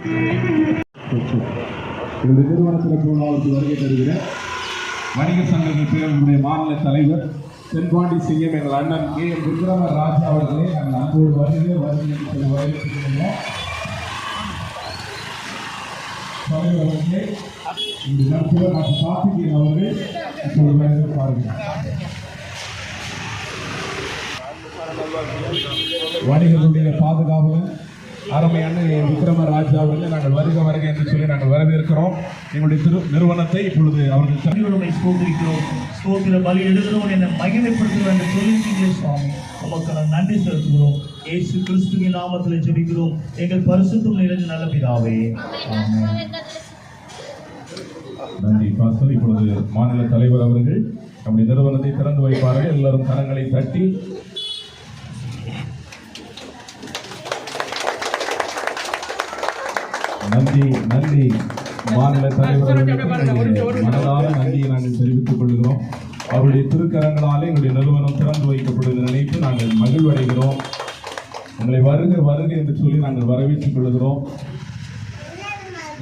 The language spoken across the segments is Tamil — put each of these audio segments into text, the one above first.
இந்த நிறுவனத்திற்கு வருகை தருகிற வணிகர் சங்கங்கள் பேரவையுடைய மாநில தலைவர் தென்பாண்டி சிங்கம் எங்கள் அண்ணன் கே எம் விக்ரமர் ராஜா அவர்களே நாங்கள் அன்போடு வருகை வரவேற்கிறோம். தலைவர் அவர்களே இந்த நேரத்தில் டாக்டர் கார்த்திகேயன் அவர்கள் இப்போது வரவேற்பார்கள். வணிகர்களுடைய பாதுகாவலர் அருமை அண்ணன் விக்ரம ராஜா அவர்களை நாங்கள் வருக என்று சொல்லி நாங்கள் வரவேற்கிறோம். எங்களுடைய நிறுவனத்தை இப்பொழுது அவர்கள் ஸ்தோத்திர பலி எழுதுகிறோம் என்னை மகிமைப்படுத்துகிறோம் என்று சொல்லிட்டீங்களே சுவாமி, உமக்கு நான் நன்றி செலுத்துகிறோம். இயேசு கிறிஸ்துவின் நாமத்தில் ஜெபிக்கிறோம் எங்கள் பரிசுத்தம் நிறைந்த நல்ல பிதாவே, ஆமென். நன்றி பாஸ்டர். இப்பொழுது மாநில தலைவர் அவர்கள் நம்முடைய நிறுவனத்தை திறந்து வைப்பார்கள். எல்லாரும் கரங்களை தட்டி நன்றி நன்றி. மாநில தலைவர் மனதான நன்றியை நாங்கள் தெரிவித்துக் கொள்கிறோம். அவருடைய திருக்கரங்களாலே எங்களுடைய நிறுவனம் திறந்து வைக்கப்படுவதை நினைத்து நாங்கள் மகிழ்வடைகிறோம். உங்களை வருக வருக என்று சொல்லி நாங்கள் வரவேற்றுக் கொள்கிறோம்.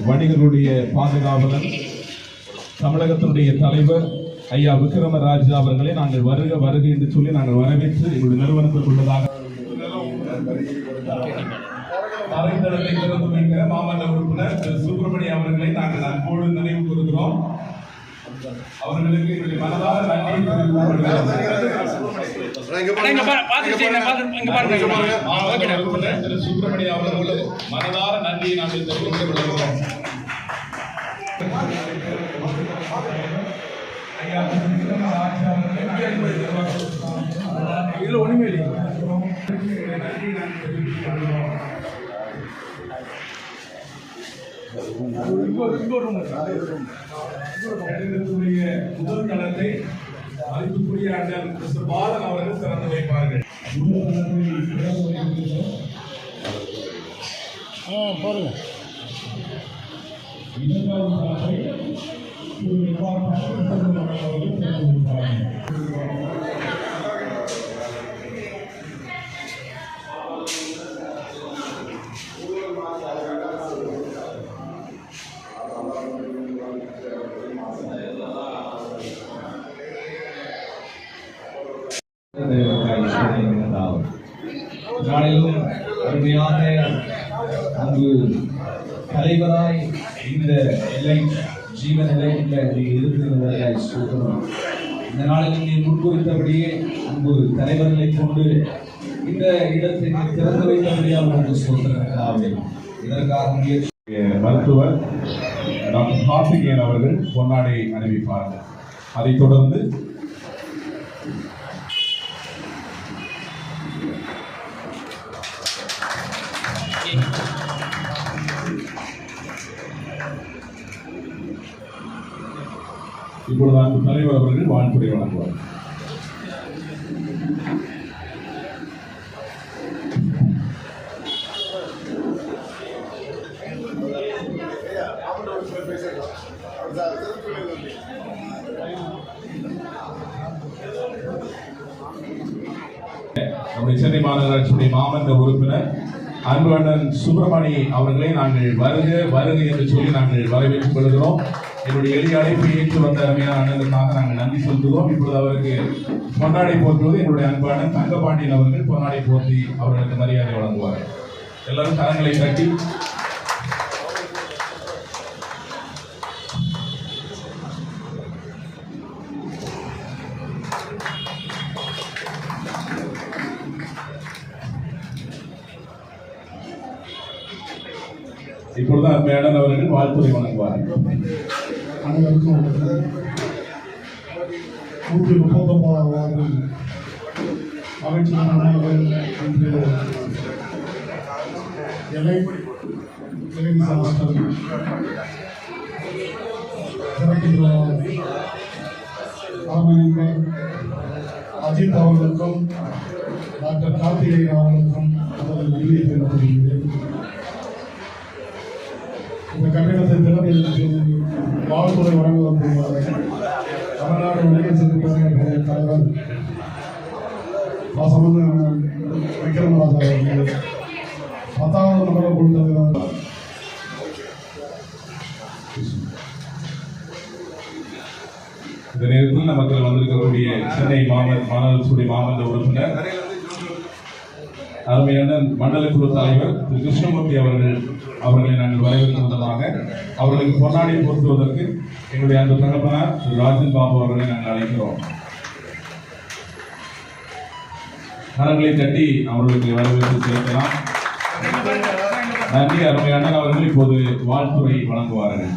வணிகர்களுடைய பாதுகாவலர் தமிழகத்தினுடைய தலைவர் ஐயா விக்ரம ராஜா அவர்களை நாங்கள் வருக வருக என்று சொல்லி நாங்கள் வரவேற்று எங்களுடைய நிறுவனத்திற்குள்ளதாக அறைத்தளத்தை திறந்து வைக்கிற மாமன்ற உறுப்பினர் சுப்பிரமணியம் அவர்களை நாங்கள் அன்போடு நினைவு கூறுகிறோம். அவர்களுக்கு எங்களுடைய மனதார நன்றியை சுப்பிரமணியம் அவர்களுக்கு மனதார நன்றியை நாங்கள் தெரிவித்துக் கொள்கிறோம். இதுல ஒண்ணுமே இல்லை. முதல் தளத்தை மதிப்புக்குரிய அண்ணன் மிஸ்டர் பாலன் அவர்கள் திறந்து வைப்பார்கள். பாருங்க நாளிலும் அருமையான அங்கு தலைவராய் இந்த ஜீவன் நிலையத்தில் இருக்கிறதாக சொல்கிறோம். இந்த நாளில் நீ முன்குறித்தபடியே அன்பு தலைவர்களை கொண்டு இந்த இடத்தை திறந்து வைத்தபடியாக ஒன்று சொல்கிறார்கள். இதற்காக மருத்துவர் டாக்டர் கார்த்திகேயன் அவர்கள் பொன்னாடை அணிவிப்பார்கள். அதைத் தொடர்ந்து இப்பொழுது அந்த தலைவர் அவர்கள் வாழ்த்துறை வழங்குவார். நம்முடைய சென்னை மாநகராட்சியுடைய மாமன்ற உறுப்பினர் அன்பு அண்ணன் சுப்பிரமணி அவர்களை நாங்கள் வருக வருக என்று சொல்லி நாங்கள் வரவேற்றுக் கொள்கிறோம். என்னுடைய எளிய அழைப்பை ஏற்று வந்த அருமையான அண்ணனுக்காக நாங்கள் நன்றி செலுத்துகிறோம். இப்பொழுது அவருக்கு பொன்னாடை போற்றுவது என்னுடைய அன்பான தங்கபாண்டியன் அவர்கள் பொன்னாடை போற்றி அவர்களுக்கு மரியாதை வழங்குவார்கள். எல்லாரும் கரங்களை தட்டி இப்பொழுது அருமையான அவர்கள் வாழ்த்துறை வழங்குவார்கள். அனைவருக்கும் 139வது அமைச்சர் நாயகர் என்று அஜித் அவர்களுக்கும் டாக்டர் கார்த்திகேயன் அவர்களுக்கும் அவர்கள் நன்றியை தெரிவித்துள்ளேன். இந்த கட்டிடத்தை திறந்து வாழ்த்துறை வழங்க வந்திருக்கிறார் தமிழ்நாடு வணிகர் சங்கத்தினுடைய தலைவர் விக்ரமராஜா அவர்கள் 10வது நம்பரை கொடுத்தது நேரத்தில் நமக்கு வந்திருக்கக்கூடிய சென்னை மாநகராட்சி மாமன்ற உறுப்பினர் அருமையான மண்டல குழு தலைவர் திரு கிருஷ்ணமூர்த்தி அவர்களை நாங்கள் வரவேற்கின்றதாக அவர்களுக்கு பொன்னாடை பொருத்துவதற்கு எங்களுடைய அந்த தகப்பனார் திரு ராஜன் பாபு அவர்களை நாங்கள் அழைக்கிறோம். கரங்களை தட்டி அவர்களுக்கு வரவேற்பு செலுத்தலாம். நன்றி. அருமையான அவர்கள் இப்போது வாழ்த்துறை வழங்குவார்கள்.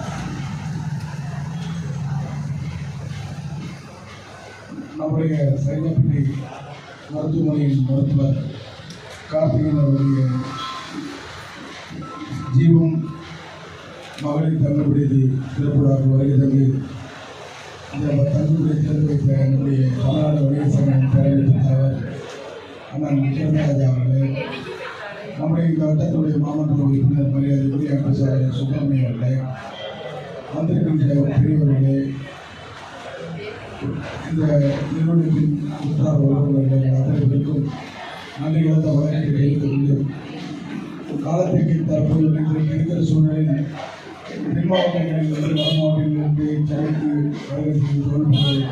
நம்முடைய சைதாப்பட்டி மருத்துவமனையின் மருத்துவர் கார்த்திகேயன் அவருடைய ஜீவம் மகளிர் தள்ளுபடி சிறப்புறாக வருகை தந்து இந்த தள்ளுபடி தேர்வு வைத்த என்னுடைய தமிழ்நாடு வணிகர் சங்கம் பேரவைத் தலைவர் அண்ணன் கிருஷ்ணராஜா அவர்களே, நம்முடைய இந்த வட்டத்துடைய மாமன்ற உறுப்பினர் மரியாதைக்குரிய அமைச்சர் சுப்பிரமணியம் அவர்களே, வந்திருக்கின்ற பெரியவர்களே, இந்த நிறுவனத்தின் உற்றார் உறவினர்கள் அனைவருக்கும் நன்றி கலந்த வழக்கை தெரிவித்துக் காலத்திற்கு தற்போது இருக்கிற சூழ்நிலையில் தென் மாவட்டங்களில் வட மாவட்டங்களிலிருந்து சென்னைக்கு வருகை செய்து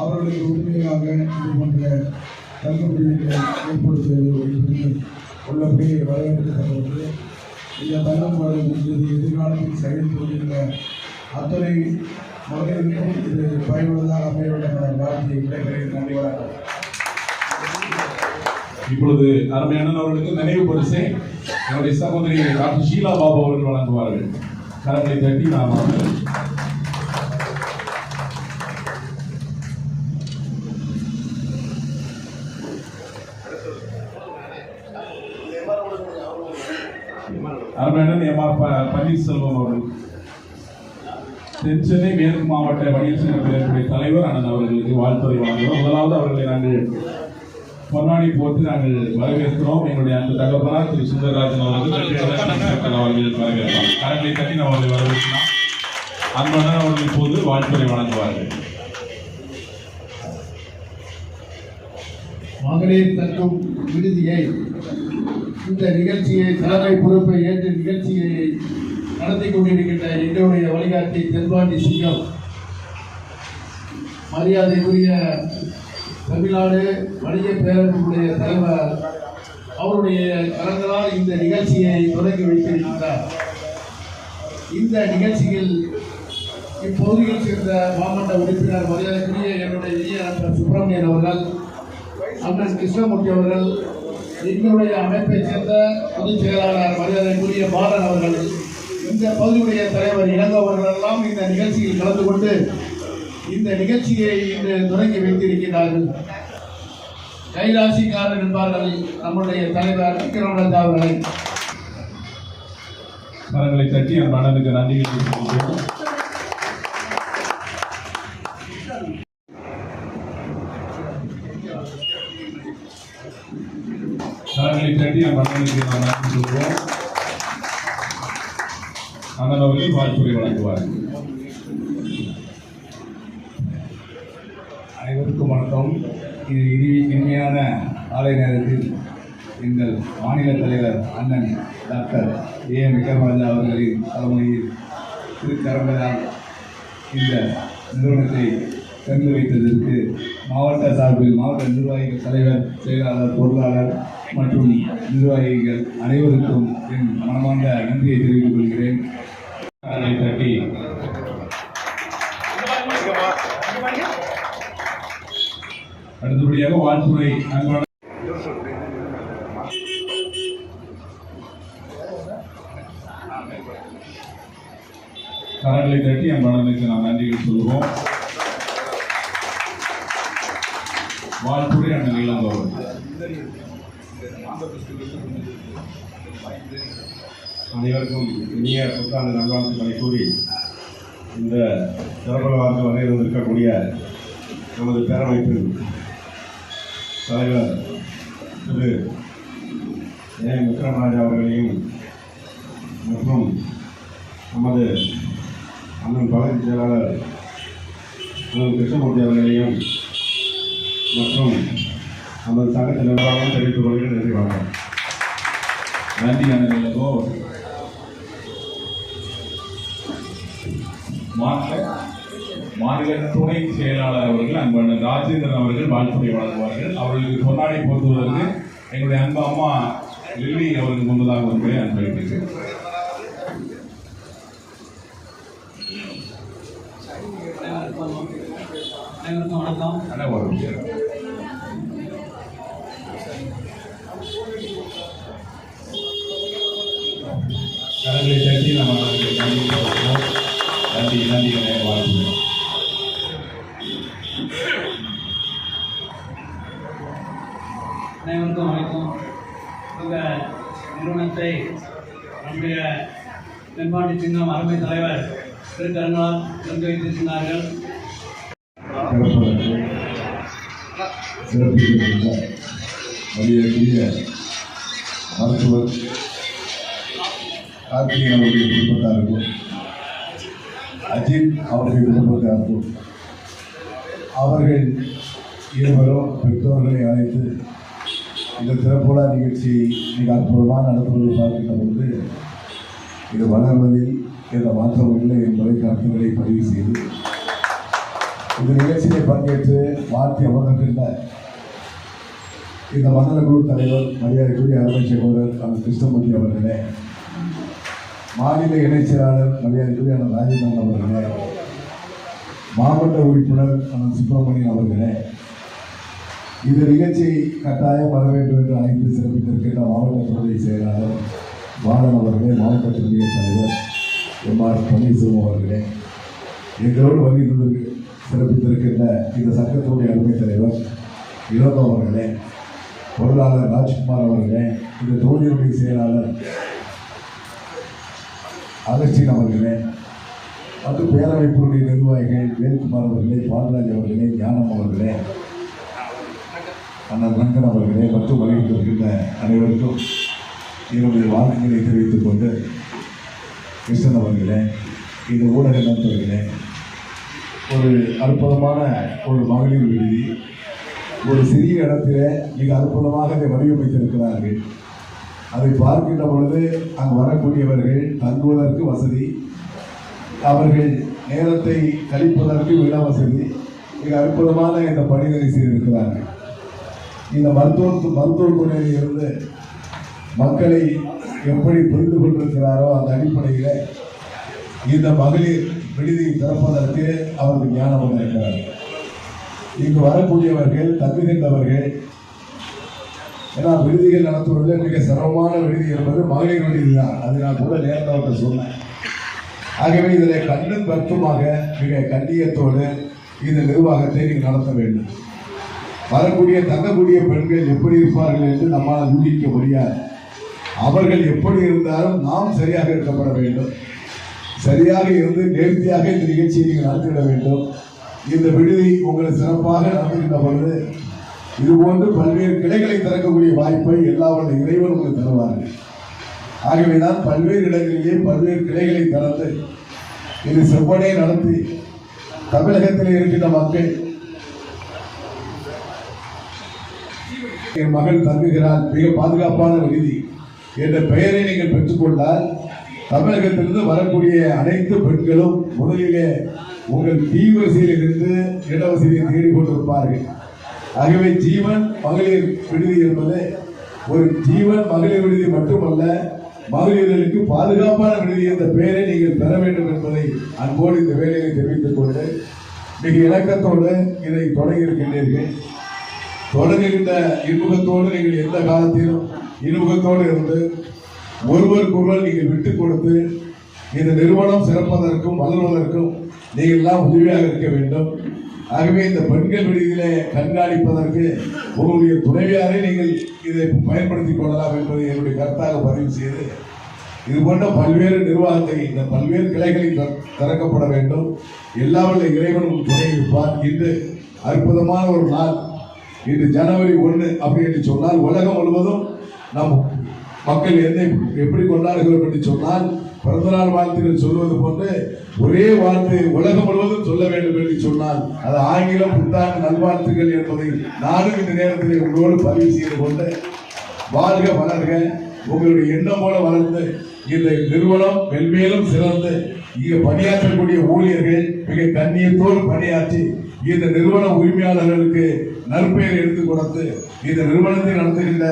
அவர்களுக்கு உறுதியாக இது போன்ற தள்ளுபடிகளை ஏற்படுத்துவது உள்ளபடி வரவேற்கத்தக்கது. இந்த தள்ளுபாடு என்பது எதிர்காலத்தில் செயல்படுகின்ற அத்தனை மகளிருக்கும் இது பயனுள்ளதாக அமைய வாழ்க்கையை விடைபெறுகிறேன். நன்றி, வணக்கம். இப்பொழுது அருமையான அவர்களுக்கு நினைவு பரிசை என்னுடைய சகோதரி டாக்டர் ஷீலா பாபு அவர்கள் வழங்குவார்கள். கரங்களை தட்டி நாம் அருமையான எம்.ஆர். பன்னீர்செல்வம் அவர்கள் தென்சென்னை மேற்கு மாவட்ட வணிகர் சங்க பேரவையுடைய தலைவர் அண்ணன் அவர்களுக்கு வாழ்த்துறை வழங்குகிறோம். முதலாவது அவர்களை நாங்கள் பொன்னாடி போட்டு நாங்கள் வரவேற்கிறோம். எங்களுடைய அந்த தகப்பனார் திரு சுந்தரராஜன் அவர்கள் வரவேற்கலாம். கரங்களை தட்டி நாம் அவர்களை வரவேற்கலாம். அன்புடன் அவர்கள் இப்போது வாழ்த்துறை வழங்குவார்கள். மகளிர் தங்கும் விடுதியை இந்த நிகழ்ச்சியை தலைமை பொறுப்பை ஏற்று நிகழ்ச்சியை நடத்தி கொண்டிருக்கின்ற என்னுடைய வழிகாட்டி தென்பாண்டி சிங்கம், மரியாதைக்குரிய தமிழ்நாடு வணிக பேரவையுடைய தலைவர் அவருடைய கரங்களால் இந்த நிகழ்ச்சியை தொடங்கி வைத்திருக்கின்றார். இந்த நிகழ்ச்சியில் இப்பகுதியில் சேர்ந்த மாவட்ட உறுப்பினர் மரியாதைக்குரிய என்னுடைய இனிய நண்பர் சுப்பிரமணியன் அவர்கள், அண்ணன் கிருஷ்ணமூர்த்தி அவர்கள், எங்களுடைய அமைப்பைச் சேர்ந்த பொதுச் செயலாளர் மரியாதைக்குரிய பாலன் அவர்கள், இந்த பகுதியுடைய தலைவர் இளங்கோ அவர்கள் எல்லாம் இந்த நிகழ்ச்சியில் கலந்து கொண்டு இந்த நிகழ்ச்சியை இன்று தொடங்கி வைத்திருக்கிறார்கள். கைராசிக்காரர் என்பார்கள் நம்முடைய தலைவர் விக்ரமராஜா அவர்களை. கரங்களை தட்டி அந்த அண்ணனுக்கு நன்றி தெரிவித்துக் கரங்களை தட்டி அந்த அண்ணனுக்கு நாம் நன்றி சொல்வோம். அண்ணன் அவர்கள் வாழ்த்துறை வழங்குவார்கள். அனைவருக்கும் வணக்கம். இது இனிமையான காலை நேரத்தில் எங்கள் மாநில தலைவர் அண்ணன் டாக்டர் ஏ. விக்ரமராஜா அவர்களின் தலைமையில் திருக்கரங்களால் இந்த நிறுவனத்தை திறந்து வைத்ததற்கு மாவட்ட சார்பில் மாவட்ட நிர்வாகிகள், தலைவர், செயலாளர், பொருளாளர் மற்றும் நிர்வாகிகள் அனைவருக்கும் என் மனமார்ந்த நன்றியை தெரிவித்துக் கொள்கிறேன். தட்டி அடுத்தபடியாக வாழ்த்துறை கரங்களை தட்டி என் மனதுக்கு நாம் நன்றிகள் சொல்வோம். வாழ்த்துறை அண்ணன் இளங்கோ அனைவருக்கும் இனிய புத்தாண்டு நல்வாழ்த்துக்களை கூறி இந்த சிறப்பாக வகையில் இருக்கக்கூடிய நமது பேரமைப்பின் தலைவர் திரு ஏ. விக்ரமராஜா அவர்களையும் மற்றும் நமது அண்ணன் பகுதி செயலாளர் அண்ணன் கிருஷ்ணமூர்த்தி அவர்களையும் மற்றும் நமது சங்கத்தின் நிர்வாகம் தெரிவித்துக் கொள்கிறேன். நன்றி, வணக்கம். நன்றி அண்ணன் இளங்கோ. மாநில துணை செயலாளர் அவர்கள் அன்பண்ணன் ராஜேந்திரன் அவர்கள் வாழ்த்துறை வழங்குவார்கள். அவர்களுக்கு பொன்னாடை போர்த்துவதற்கு எங்களுடைய அன்பு அம்மா லில்லி அவர்கள் முன்பதாக ஒன்றை அன்பளிக்கிறேன். அனைவருக்கும் வணக்கம். கரங்களை தட்டி நம்ம நன்றி சொல்கிறோம். நன்றி நன்றி வாழ்த்துகிறோம். அனைவருக்கும் வணக்கம். இந்த நிறுவனத்தை நம்முடைய தென்பாண்டி சிங்கம் அருமை தலைவர் திருக்கரங்களால் திறந்து வைத்திருக்கிறார்கள். சிறப்பிக்கின்ற மரியாதைக்குரிய மருத்துவர் கார்த்திகேயன் அவருடைய குடும்பத்தாருக்கும் அஜித் அவருடைய குடும்பத்தாருக்கும் அவர்கள் இருவரும் பெற்றோர்களை அழைத்து இந்த திறப்புலா நிகழ்ச்சியை மிக அற்புதமாக நடத்துவதை பார்க்கின்ற பொழுது இது வளர்வதில் எந்த மாற்றம் இல்லை என்பதை கருத்துக்களை பதிவு செய்து இந்த நிகழ்ச்சியை பங்கேற்று வாழ்த்தி அமர்ந்திருக்கின்ற இந்த மண்டல குழு தலைவர் மரியாதைக்குரிய அருமை சகோதரர் அந்த கிருஷ்ணமூர்த்தி அவர்களே, மாநில இணைச் செயலாளர் மரியாதைக்குரிய அந்த ராஜேந்திரன் அவர்களே, மாவட்ட உறுப்பினர் அந்த சுப்பிரமணியன் அவர்களே, இந்த நிகழ்ச்சியை கட்டாயம் வர வேண்டும் என்று அழைத்து சிறப்பித்திருக்கின்ற மாவட்ட துணை செயலாளர் பாலன் அவர்களே, மாவட்ட துணை தலைவர் எம்.ஆர். பன்னீர்செல்வம் அவர்களே, எங்களோடு வருகிறது சிறப்பித்திருக்கின்ற இந்த சங்கத்தினுடைய அருமை தலைவர் இளங்கோ அவர்களே, பொருளாளர் ராஜ்குமார் அவர்களே, இந்த தொகுதியுடைய செயலாளர் அகஸ்டின் அவர்களே, மற்றும் பேரமைப்பினுடைய நிர்வாகிகள் வேல்குமார் அவர்களே, பாலராஜ் அவர்களே, ஞானம் அவர்களே, அண்ணன் ரங்கன் அவர்களே மற்றும் வருகின்ற அனைவருக்கும் என்னுடைய வாழ்த்துக்களை தெரிவித்துக் கொண்டு, கிருஷ்ணன் அவர்களே, இந்த ஊடக நண்பர்களே, ஒரு அற்புதமான ஒரு மகளிர் விடுதி ஒரு சிறிய இடத்திலே மிக அற்புதமாக அதை வடிவமைத்திருக்கிறார்கள். அதை பார்க்கின்ற பொழுது அங்கு வரக்கூடியவர்கள் தங்குவதற்கு வசதி, அவர்கள் நேரத்தை கழிப்பதற்கு இட வசதி, மிக அற்புதமான இந்த பணிகளை செய்திருக்கிறார்கள். இந்த மருத்துவத்துறையில் இருந்து மக்களை எப்படி புரிந்து கொண்டிருக்கிறாரோ அந்த அடிப்படையில் இந்த மகளிர் விடுதியை திறப்பதற்கு அவர்கள் ஞானம் வந்திருக்கிறார்கள். இங்கு வரக்கூடியவர்கள் தங்குகின்றவர்கள், ஏன்னா விடுதிகள் நடத்துவதில் மிக சிரமமான விடுதி என்பது மகளிர் விடுதி தான். அது நான் கூட நேரத்தில் சொன்னேன். ஆகவே இதில் கண்ணும் கருத்துமாக மிக கண்ணியத்தோடு இந்த நிர்வாகத்தை நீங்கள் நடத்த வேண்டும். வரக்கூடிய தங்கக்கூடிய பெண்கள் எப்படி இருப்பார்கள் என்று நம்மால் யூகிக்க முடியாது. அவர்கள் எப்படி இருந்தாலும் நாம் சரியாக இருக்கப்பட வேண்டும். சரியாக இருந்து நேர்த்தியாக இந்த நிகழ்ச்சியை நீங்கள் நடத்திவிட வேண்டும். இந்த விடுதி உங்களை சிறப்பாக நடத்துகின்ற பொழுது இதுபோன்று பல்வேறு கிளைகளை திறக்கக்கூடிய வாய்ப்பை எல்லாவற்றை இறைவன் உங்களுக்கு தருவார்கள். ஆகவேதான் பல்வேறு இடங்களிலே பல்வேறு கிளைகளை திறந்து இது செவ்வனே நடத்தி தமிழகத்தில் இருக்கின்ற மக்கள், என் மகள் தங்குகிறார் மிக பாதுகாப்பான விடுதி என்ற பெயரை நீங்கள் பெற்றுக்கொண்டால் தமிழகத்திலிருந்து வரக்கூடிய அனைத்து பெண்களும் முதலிலே உங்கள் தீவரிசையில் இருந்து இடவசதியை தேடிக்கொண்டிருப்பார்கள். ஆகவே ஜீவன் மகளிர் விடுதி என்பது ஒரு ஜீவன் மகளிர் விடுதி மட்டுமல்ல, மகளிர்களுக்கு பாதுகாப்பான விடுதி என்ற பெயரை நீங்கள் பெற வேண்டும் என்பதை அன்போடு இந்த வேலையை தெரிவித்துக் கொண்டு மிக இணக்கத்தோடு இதை தொடங்கியிருக்கின்றீர்கள். தொடங்குகின்ற இன்முகத்தோடு நீங்கள் எந்த காலத்திலும் இன்முகத்தோடு இருந்து ஒருவருக்கொருவர் நீங்கள் விட்டுக் கொடுத்து இந்த நிறுவனம் சிறப்பதற்கும் வளர்வதற்கும் நீங்கள் எல்லாம் உதவியாக இருக்க வேண்டும். ஆகவே இந்த பெண்கள் விடுதியிலே கண்காணிப்பதற்கு உங்களுடைய துணைவியாரை நீங்கள் இதை பயன்படுத்திக் கொள்ளலாம் என்பதை என்னுடைய கருத்தாக பதிவு செய்து இது போன்ற பல்வேறு நிர்வாகத்தை இந்த பல்வேறு கிளைகளை திறக்கப்பட வேண்டும். எல்லாவற்றை இறைவன் துணை இருப்பார். இன்று அற்புதமான ஒரு நாள். இன்று ஜனவரி 1 அப்படி என்று சொன்னால் உலகம் முழுவதும் நம் மக்கள் எப்படி கொண்டாடுகிறோம் என்று சொன்னால் பிறந்தநாள் வாழ்த்துக்கள் சொல்வது போன்று ஒரே வாழ்த்து உலகம் முழுவதும் சொல்ல வேண்டும் என்று சொன்னால் அது ஆங்கிலம் புத்தாண்டு நல்வாழ்த்துக்கள் என்பதை நானும் இந்த நேரத்தில் உங்களோடு பதிவு செய்து கொண்டு வாழ்க வளர்க உங்களுடைய எண்ணம் போல வளர்ந்து இந்த நிறுவனம் மென்மேலும் சிறந்து இங்கே பணியாற்றக்கூடிய ஊழியர்கள் மிக கண்ணியத்தோடு பணியாற்றி இந்த நிறுவன உரிமையாளர்களுக்கு நற்பெயர் எடுத்துக் கொடுத்து இந்த நிறுவனத்தை நடத்துகின்ற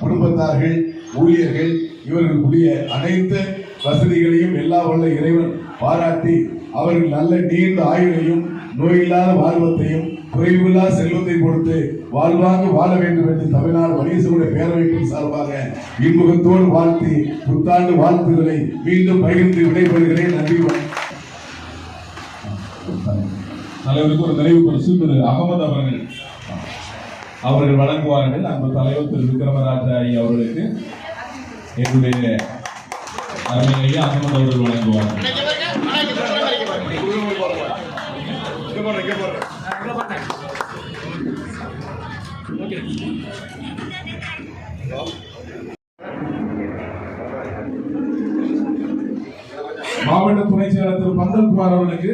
குடும்பத்தார்கள், ஊழியர்கள், இவர்களுக்குரிய அனைத்து வசதிகளையும் எல்லா வல்ல இறைவன் பாராட்டி அவர்கள் நல்ல நீண்ட ஆயுளையும் நோயில்லாத வாழ்வத்தையும் குறைவில்லா செல்வத்தை கொடுத்து வாழ்வாங்க வாழ வேண்டும் என்று தமிழ்நாடு வணிகர்களுடைய பேரவைப்பின் சார்பாக இன்முகத்தோடு வாழ்த்தி புத்தாண்டு வாழ்த்துக்களை மீண்டும் பகிர்ந்து விடைபெறுகிறேன். நன்றி. தலைவருக்கு ஒரு நிறைவு பரிசு திரு அகமது அவர்கள் வழங்குவார்கள். அன்பு தலைவர் திரு விக்ரமராஜா அவர்களுக்கு என்னுடைய அருமையிலேயே அகமது அவர்கள் வழங்குவார்கள். மாவட்ட துணை செயலர் திரு பந்தல்குமார் அவர்களுக்கு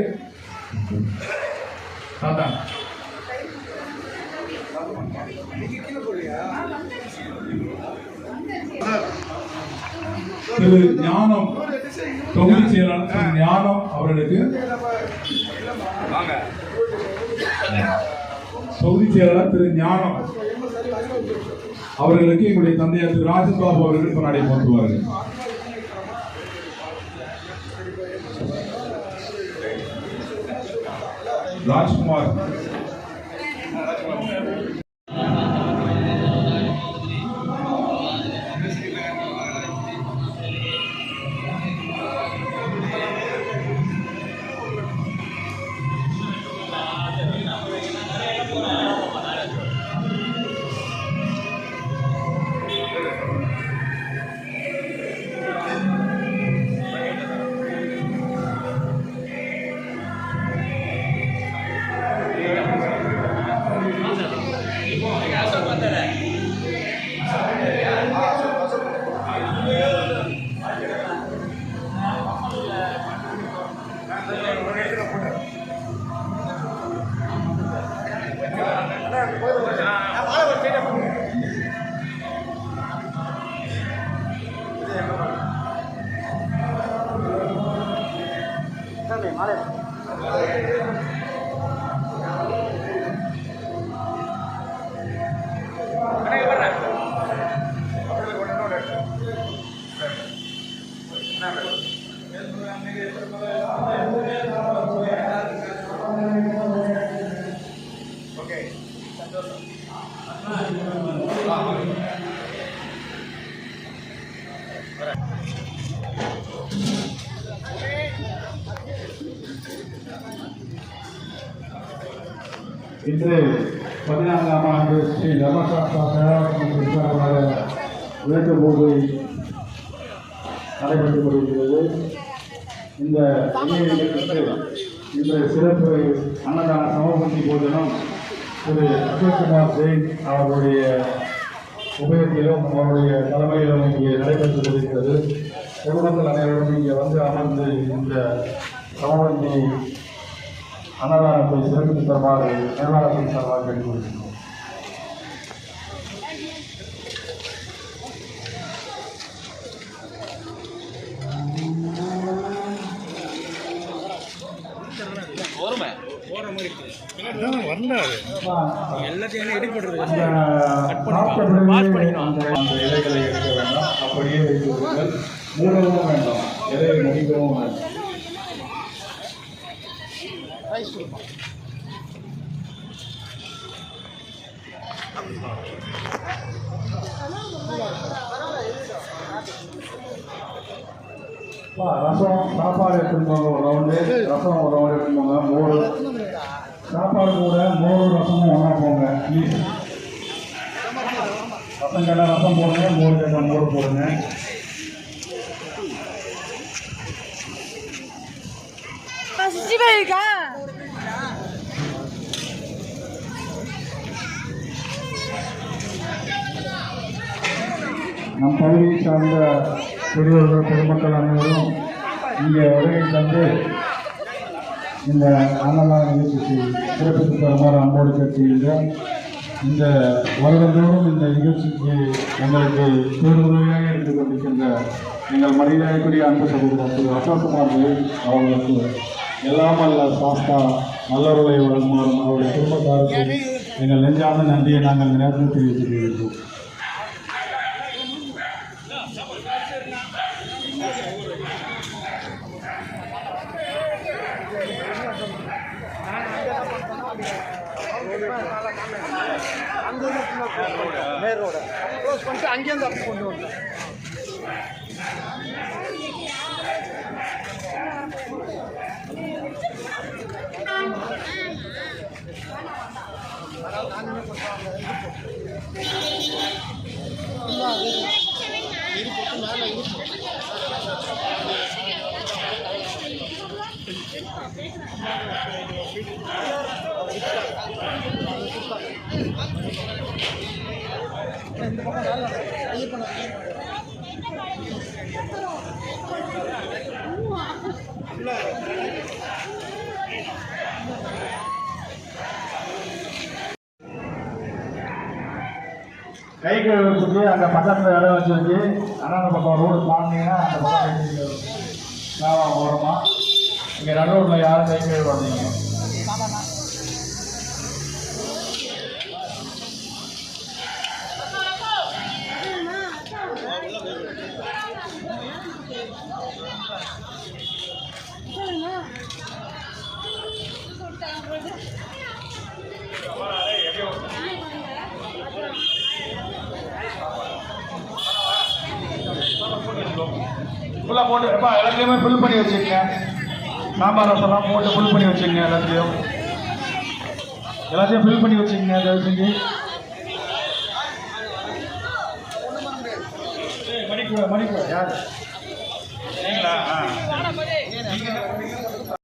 திரு ஞானம் தொகுதி செயலாளர் திரு ஞானம் அவர்களுக்கு தொகுதி செயலாளர் திரு ஞானம் அவர்களுக்கு எங்களுடைய தந்தையார் திரு ராஜன் பாபு அவர்கள் கொண்டாடி போட்டுவார்கள். ராஜ்குமார் இன்று 14ஆம் ஆண்டு ஸ்ரீ தர்மசாஸ்திரா பேராசிரியர் வேண்டுகோளை நடைபெற்றுக் கொண்டிருக்கிறது. இந்த இன்று சிறப்பு அன்னதான சமபந்தி போஜனம் திரு அசோக்குமார் ஜெயின் அவருடைய உபயத்திலும் அவருடைய தலைமையிலும் இங்கே நடைபெற்றுக் கொண்டிருக்கிறது. பொதுமக்கள் அனைவரும் இங்கே வந்து அமர்ந்து இந்த சமபந்தி அன்னதானத்தை சிறப்பித்து தருமாறு மேலாளர்கள் சார்பாக கேட்டுக்கொள்கிறோம். இலைகளை எடுக்க வேண்டாம், அப்படியே வைத்துள்ளீர்கள். மூடவும் வேண்டாம், இலையை முடிக்கவும் வேண்டாம். ரசம் சாப்பாடு எடுத்துன்னு போங்க, ஒரு ரவுண்டு ரசம் ஒரு ரவுண்டு எடுத்துன்னு போங்க. மோர் சாப்பாடு கூட மோர் ரசமும் ஒன்றா போங்க ப்ளீஸ். ரசம் கேட்டால் ரசம் போடுங்க, மோர் கேட்டால் மோர் போடுங்க. நம் பகுதியை சார்ந்த பெரியவர்கள் பொதுமக்கள் அனைவரும் இங்கே வருகை தந்து இந்த அன்னதான நிகழ்ச்சிக்கு சிறப்பித்து தருமாறு அன்போடு கேட்கின்றோம். இந்த வருடந்தோறும் இந்த நிகழ்ச்சிக்கு எங்களுக்கு பேருதவியாக இருந்து கொண்டிருக்கின்ற எங்கள் மரியாதைக்குரிய அன்பு சகோதரர் திரு அசோக்குமார் அவர்களுக்கு எல்லாம் அல்ல சாஸ்தா நல்லவர்களை வழங்குமாறும் அவருடைய குடும்பத்தாருக்கும் எங்கள் நெஞ்சார்ந்த நன்றியை நாங்கள் இந்த நேரத்தில் தெரிவித்துக் கொள்கிறோம். கை கழுவுறதுக்கு அங்கே பக்கத்தில் இடம் வச்சிருக்கு. ஆனால் அந்த பக்கம் ரோடு தாண்டிங்கன்னா அந்த பக்கம் ஓரமா இங்கே நடு ரோட்டில் யாரும் கை கழுவாதீங்க. ஃபுல்லாக போட்டு எப்பா எல்லாத்தையுமே ஃபில் பண்ணி வச்சுக்கங்க. சாம்பார் ரசம்லாம் போட்டு ஃபில் பண்ணி வச்சுக்கங்க. எல்லாத்தையும் ஃபில் பண்ணி வச்சுக்கங்க. தயவு செஞ்சு மணிக்கூட யார் நீங்களா?